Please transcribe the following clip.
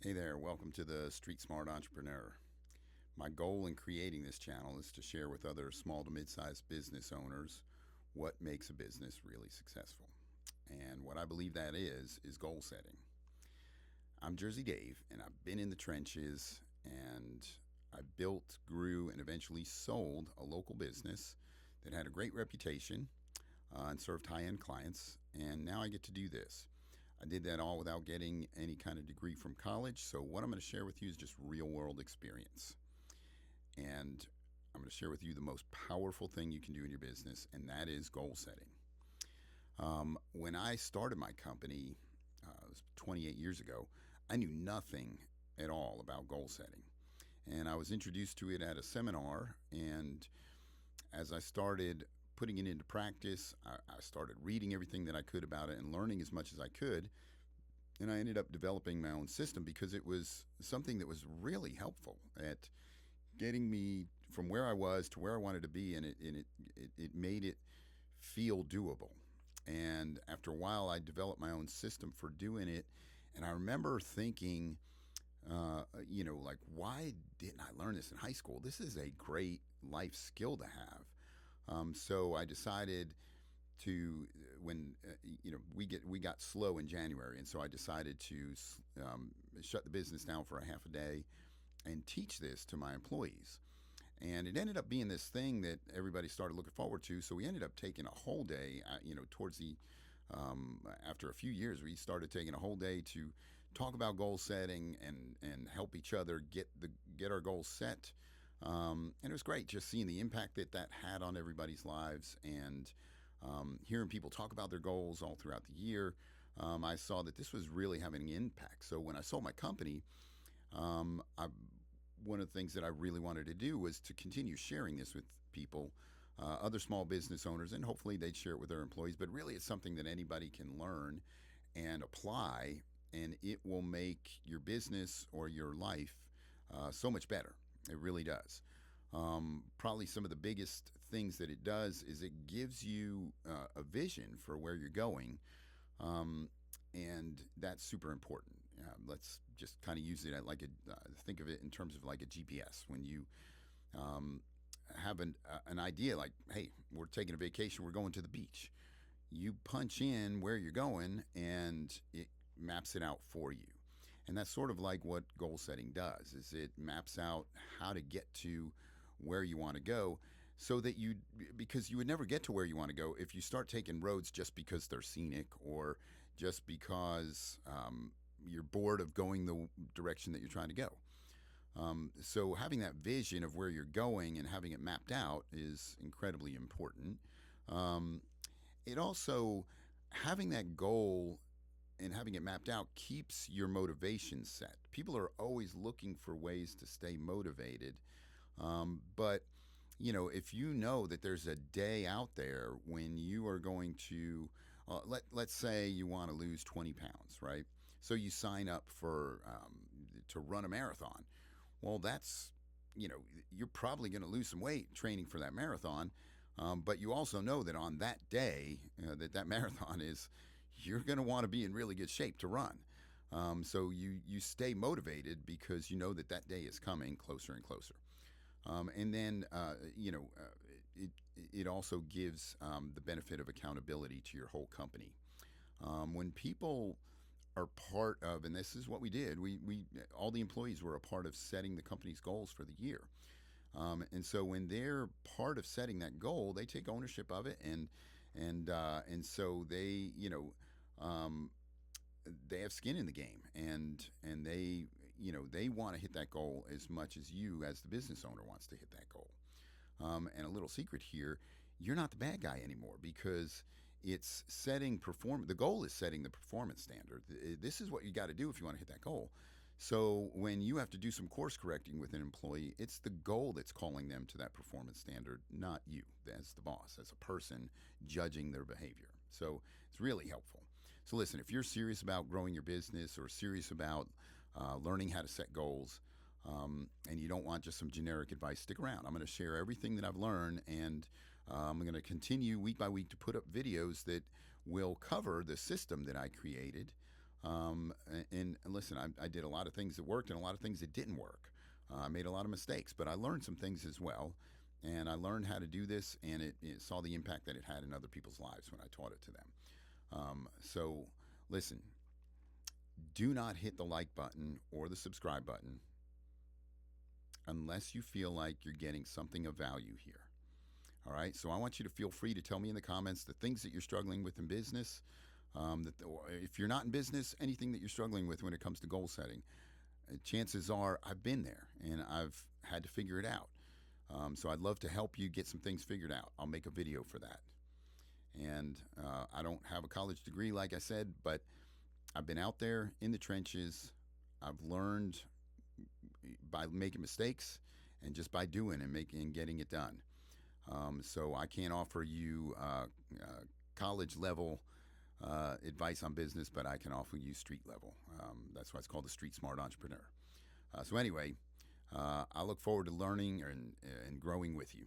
Hey there, welcome to the Street Smart Entrepreneur. My goal in creating this channel is to share with other small to mid-sized business owners what makes a business really successful. And what I believe that is goal setting. I'm Jersey Dave, and I've been in the trenches, and I built, grew, and eventually sold a local business that had a great reputation and served high-end clients, and now I get to do this. I did that all without getting any kind of degree from college. So, what I'm going to share with you is just real world experience. And I'm going to share with you the most powerful thing you can do in your business, and that is goal setting. When I started my company, it was 28 years ago, I knew nothing at all about goal setting. And I was introduced to it at a seminar. And as I started putting it into practice, I started reading everything that I could about it and learning as much as I could. And I ended up developing my own system because it was something that was really helpful at getting me from where I was to where I wanted to be, and it made it feel doable. And after a while, I developed my own system for doing it. And I remember thinking, like, why didn't I learn this in high school? This is a great life skill to have. So I decided to when we got slow in January, and so I decided to shut the business down for a half a day and teach this to my employees. And it ended up being this thing that everybody started looking forward to. So we ended up taking a whole day. Towards the after a few years, we started taking a whole day to talk about goal setting and help each other get our goals set. And it was great just seeing the impact that had on everybody's lives, and hearing people talk about their goals all throughout the year. I saw that this was really having an impact. So when I sold my company, one of the things that I really wanted to do was to continue sharing this with people, other small business owners, and hopefully they'd share it with their employees. But really, it's something that anybody can learn and apply, and it will make your business or your life so much better. It really does. Probably some of the biggest things that it does is it gives you a vision for where you're going, and that's super important. Let's just kind of use it at think of it in terms of like a GPS. When you have an idea like, hey, we're taking a vacation, we're going to the beach. You punch in where you're going, and it maps it out for you. And that's sort of like what goal setting does, is it maps out how to get to where you want to go, so that because you would never get to where you want to go if you start taking roads just because they're scenic, or just because you're bored of going the direction that you're trying to go. So having that vision of where you're going and having it mapped out is incredibly important. It also, having that goal and having it mapped out keeps your motivation set. People are always looking for ways to stay motivated. But, if you know that there's a day out there when you are going to, let's say you want to lose 20 pounds, right? So you sign up to run a marathon. Well, that's, you're probably going to lose some weight training for that marathon. But you also know that on that day that marathon is, you're going to want to be in really good shape to run. So you stay motivated because you know that day is coming closer and closer. And then, it also gives the benefit of accountability to your whole company. When people are part of, and this is what we did, we all the employees were a part of setting the company's goals for the year. And so when they're part of setting that goal, they take ownership of it, and so they have skin in the game, and they want to hit that goal as much as you as the business owner wants to hit that goal. And a little secret here, you're not the bad guy anymore, because it's the goal is setting the performance standard. This is what you got to do if you want to hit that goal. So when you have to do some course correcting with an employee, it's the goal that's calling them to that performance standard, not you as the boss, as a person judging their behavior. So it's really helpful. So listen, if you're serious about growing your business, or serious about learning how to set goals, and you don't want just some generic advice, stick around. I'm going to share everything that I've learned, and I'm going to continue week by week to put up videos that will cover the system that I created, And listen, I did a lot of things that worked and a lot of things that didn't work. I made a lot of mistakes, but I learned some things as well. And I learned how to do this, and it saw the impact that it had in other people's lives when I taught it to them. So, listen, do not hit the like button or the subscribe button unless you feel like you're getting something of value here. All right, so I want you to feel free to tell me in the comments the things that you're struggling with in business. If you're not in business, anything that you're struggling with when it comes to goal setting, chances are I've been there and I've had to figure it out. So I'd love to help you get some things figured out. I'll make a video for that. And I don't have a college degree, like I said, but I've been out there in the trenches. I've learned by making mistakes and just by doing and getting it done. So I can't offer you college level advice on business, but I can offer you street level. That's why it's called the Street Smart Entrepreneur. So anyway, I look forward to learning and growing with you.